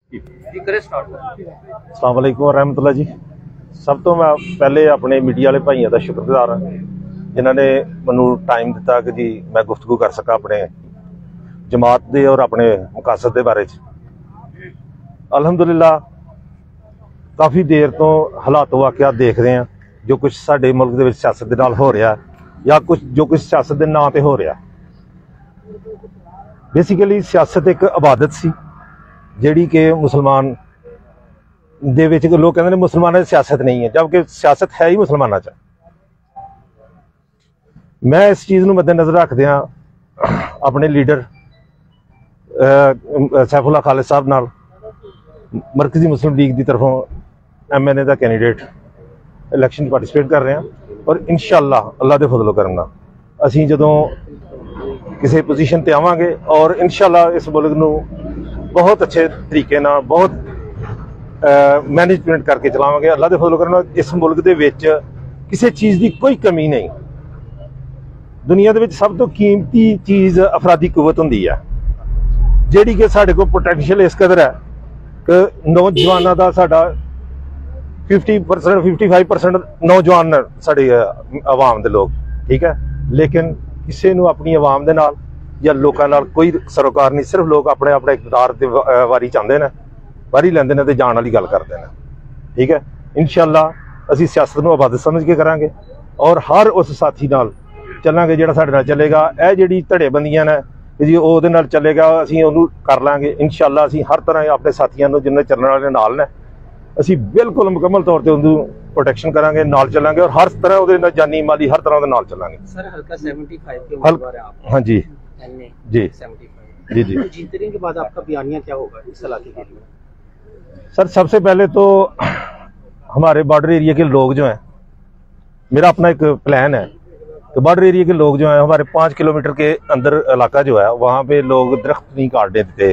अस्सलाम वालेकुम रहमतुल्लाह जी। सब तो मैं पहले अपने मीडिया वाले भाइयों का शुक्रगुजार हाँ जिन्होंने मैनू टाइम दिता कि जी मैं गुफ्तगू कर सका अपने जमात के और अपने मकासद के बारे। अल्हम्दुलिल्लाह काफ़ी देर तो हालात वाक़ियात देख रहे हैं जो कुछ साडे मुल्क के सियासत के नाल हो रहा या कुछ जो कुछ सियासत के नाम पर हो रहा। बेसिकली सियासत एक इबादत सी जिहड़ी कि मुसलमान दे विच लोग कहते हैं मुसलमानों की सियासत नहीं है, जबकि सियासत है ही मुसलमानों च। मैं इस चीज़ को मद्देनज़र रखदियां अपने लीडर सैफुल्लाह खालिद साहब नाल मरकजी मुस्लिम लीग की तरफों MNA का कैंडीडेट इलैक्शन पार्टिसिपेट कर रहे हैं और इंशाअल्लाह अल्लाह के फजलो करम नाल असीं जदों किसी पोजीशन पर आवांगे और इंशाअल्लाह इस मुल्क नूं बहुत अच्छे तरीके ना बहुत मैनेजमेंट करके चलावांगे। अल्लाह के फजलो करम इस मुल्क के विच किसी चीज़ की कोई कमी नहीं। दुनिया के सब तो कीमती चीज़ अफराधी कुवत होंदी है जिहड़ी कि साडे कोल पोटैंशियल इस कदर है कि नौजवानों का साडा 50% 55% नौजवान साडे आवाम के लोग, ठीक है, लेकिन किसी नूं अपनी आवाम दे नाल या लोगों नाल कोई सरोकार नहीं। सिर्फ लोग अपने अपने इकतदार की वारी चाहते हैं, वारी लेंदे ने ते जाण वाली गल करते हैं, ठीक है। इंशाअल्लाह असीं सियासत नूं इबादत समझ के करांगे और हर उस साथी नाल चलांगे जिहड़ा साडे नाल चलेगा। यह जिहड़ी धड़ेबंदियां ने जी उहदे नाल चलेगा असीं उहनूं कर लांगे इंशाअल्लाह। असीं हर तरह अपने साथियों नूं जिन्ने चलण वाले नाल ने असीं बिल्कुल मुकम्मल तौर पर उहनूं प्रोटेक्शन करांगे, नाल चलांगे और हर तरह उहदे जानी माली हर तरह दे नाल चलांगे। सर हल्का 75 के उम्मीदवार है आप? हाँ जी जी 75 जी जी। जीतने के बाद आपका बयानिया क्या होगा इस इलाके के लिए? सर सबसे पहले तो हमारे बॉर्डर एरिया के लोग जो हैं, मेरा अपना एक प्लान है कि बॉर्डर एरिया के लोग जो हैं हमारे 5 किलोमीटर के अंदर इलाका जो है वहाँ पे लोग दरख्त नहीं काटने देते,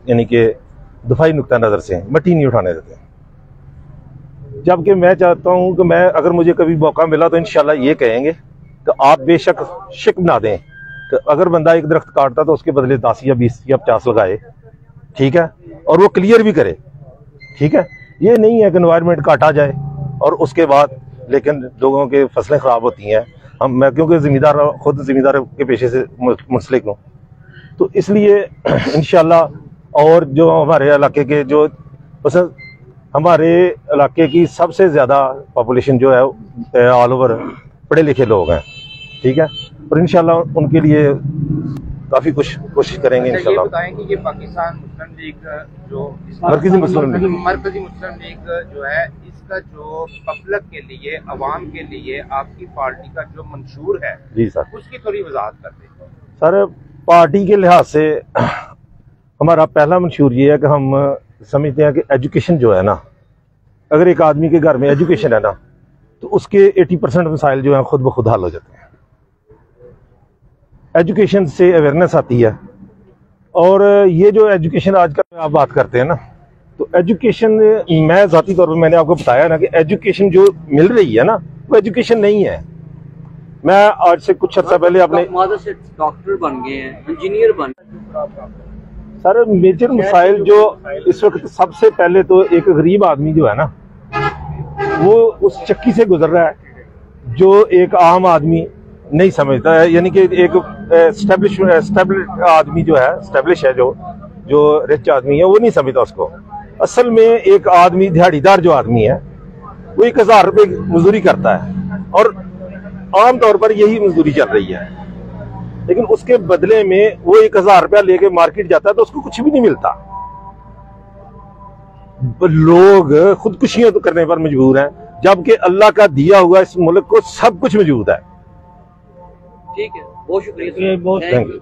यानी कि दफाई नुक्ता नज़र से मिट्टी नहीं उठाने देते। जबकि मैं चाहता हूँ कि मैं अगर मुझे कभी मौका मिला तो इंशाल्लाह ये कहेंगे कि आप बेशक शिक बना दें कि अगर बंदा एक दरख्त काटता तो उसके बदले 10 या 20 या 50 लगाए, ठीक है, और वो क्लियर भी करे, ठीक है। ये नहीं है कि एनवायरनमेंट काटा जाए और उसके बाद लेकिन लोगों के फसलें ख़राब होती हैं। मैं क्योंकि ज़िम्मेदार खुद ज़िम्मेदार के पेशे से मुंसलिक हूँ, तो इसलिए इंशाल्लाह। और जो हमारे इलाके के जो हमारे इलाके की सबसे ज़्यादा पॉपुलेशन जो है ऑल ओवर पढ़े लिखे लोग हैं, ठीक है, और इंशाल्लाह उनके लिए काफ़ी कुछ कोशिश करेंगे इंशाल्लाह। ये बताएं कि ये पाकिस्तान मुस्लिम लीग जो मरकजी मुस्लिम लीग जो है इसका जो पब्लिक के लिए अवाम के लिए आपकी पार्टी का जो मंशूर है जी सर उसकी थोड़ी वजाहत कर दें। सर पार्टी के लिहाज से हमारा पहला मंशूर ये है कि हम समझते हैं कि एजुकेशन जो है ना, अगर एक आदमी के घर में एजुकेशन है ना तो उसके 80% मसाइल जो हैं खुद ब खुद हल हो जाते हैं। एजुकेशन से अवेयरनेस आती है और ये जो एजुकेशन आजकल आप बात करते हैं ना, तो एजुकेशन मैं ज़ाती तौर पर मैंने आपको बताया ना कि एजुकेशन जो मिल रही है ना वो एजुकेशन नहीं है। मैं आज से कुछ अर्सा पहले अपने डॉक्टर बन गए हैं, इंजीनियर बन गए। सर मेजर मसाइल जो इस वक्त सबसे पहले तो एक गरीब आदमी जो है ना वो उस चक्की से गुजर रहा है जो एक आम आदमी नहीं समझता है, यानी कि एक एस्टेब्लिश आदमी जो है एस्टेब्लिश है जो रिच आदमी है वो नहीं समझता उसको। असल में एक आदमी दिहाड़ीदार जो आदमी है वो 1000 रुपये मजदूरी करता है और आम तौर पर यही मजदूरी चल रही है, लेकिन उसके बदले में वो 1000 रुपया लेके मार्केट जाता है तो उसको कुछ भी नहीं मिलता। लोग खुदकुशियां तो करने पर मजबूर हैं जबकि अल्लाह का दिया हुआ इस मुल्क को सब कुछ मौजूद है। ठीक है, बहुत शुक्रिया, बहुत थैंक यू।